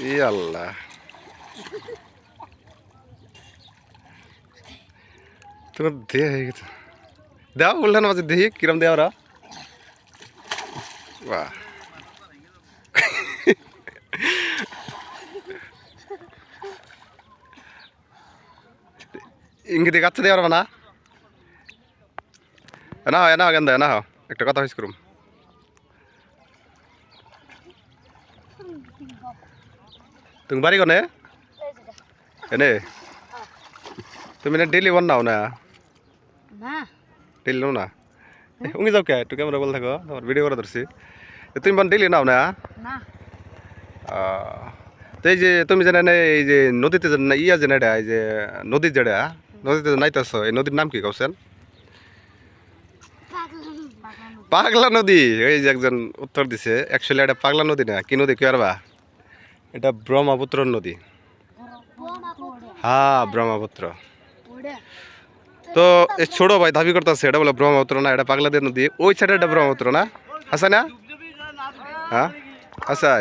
ই আল্লাহ, তোমার দেয়া হয়ে গেছে। দাও উল্টান মাঝে দেখি কিরম দেওয়া ওরা। বাহ, ইঙ্গিতে কাছে দেওয়া না না হয় না গেন্দা না একটা কথা হয়েছে করুম। তুমি বাড়ি কোনে এনে তুমি না ডেলি বানাও না? ডেলি নাও না? উঙ্গি যাও কে একটু ক্যামেরা বল থাকো, তোমার ভিডিও করে ধরছি। তুমি বান ডেলি নাও না? তো এই যে তুমি জানে এই যে নদীতে যে ইয়া যে নেডা এই যে নদী যেটা নদীতে নাইতেছ, এই নদীর নাম কি কৌছেন? পাগলা নদী। এই যে একজন উত্তর দিছে, অ্যাকচুয়ালি এটা পাগলা নদী না, কি নদী কি পারবা? এটা ব্রহ্মপুত্র নদী। হ্যাঁ ব্রহ্মপুত্র। তো এই ছোট ভাই দাবি করতেছে এটা বলে ব্রহ্মপুত্র না, এটা পাগলাদের নদী। ওই সাইডে এটা ব্রহ্মপুত্র না, আছে না? হ্যাঁ আচ্ছা,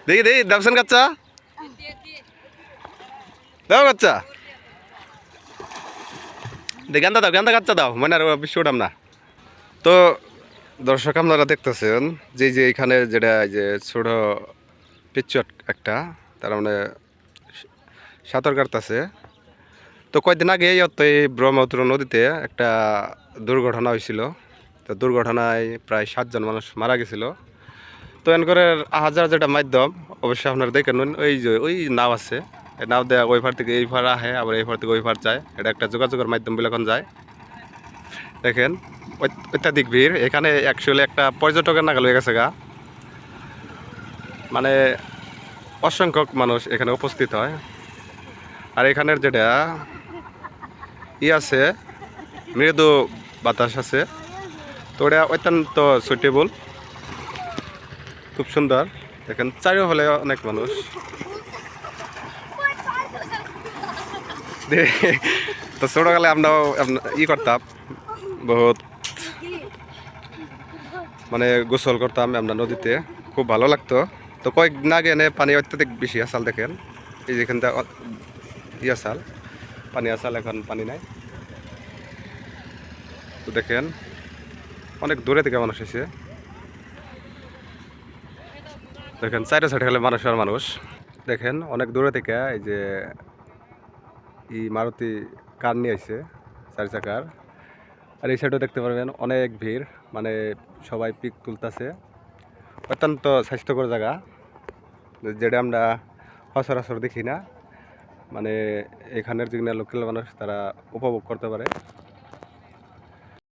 দেখি দেখি দাবছেন কাচ্চা, দাও কাচ্চা, গেন্দা দাও, গেন্দা কাচ্চা দাও, মানে আর বেশি ওঠাম না। তো দর্শক আপনারা দেখতেছেন যে যে এখানে যেটা যে ছোট পিচ্ছু একটা, তার মানে সাঁতার কাটতেছে। তো কয়েকদিন আগে এই ব্রহ্মপুত্র নদীতে একটা দুর্ঘটনা হয়েছিল। তো দুর্ঘটনায় প্রায় 7 জন মানুষ মারা গেছিল। তো এনকরে হাজার যেটা মাধ্যম, অবশ্যই আপনারা দেখেন ওই যে ওই নাও আছে, এই নাও দেওয়া ওই ফার থেকে এই ফার আহে, আবার এই ফার থেকে ওই ফার যায়। এটা একটা যোগাযোগের মাধ্যম বলে এখন যায়। দেখেন অত্যাধিক ভিড় এখানে, অ্যাকচুয়ালি একটা পর্যটকের নাগাল হয়ে গেছে গা। মানে অসংখ্য মানুষ এখানে উপস্থিত হয়। আর এখানের যেটা আছে মৃদু বাতাস আছে, তো ওটা অত্যন্ত সুইটেবল, খুব সুন্দর। দেখেন চারিও হলে অনেক মানুষ। তো ছোটকালে আমরাও করতাম বহুত, মানে গোসল করতাম আমরা নদীতে, খুব ভালো লাগতো। তো কয়েকদিন আগে এনে পানি অত্যাধিক বেশি আসাল, দেখেন এই যেখানটা আসাল পানি আসাল, এখন পানি নাই। তো দেখেন অনেক দূরে থেকে মানুষ এসে, দেখেন চাইরে সাইডে খেলে মানুষ আর মানুষ। দেখেন অনেক দূরে থেকে এই যে মারুতি কার নিয়ে আসছে 4 চাকার। আর এই সাইডেও দেখতে পারবেন অনেক ভিড়, মানে সবাই পিক তুলতেছে। অত্যন্ত স্বাস্থ্যকর জায়গা, যেটা আমরা সচরাচর দেখি না। মানে এখানের যেগুলো লোকাল মানুষ তারা উপভোগ করতে পারে।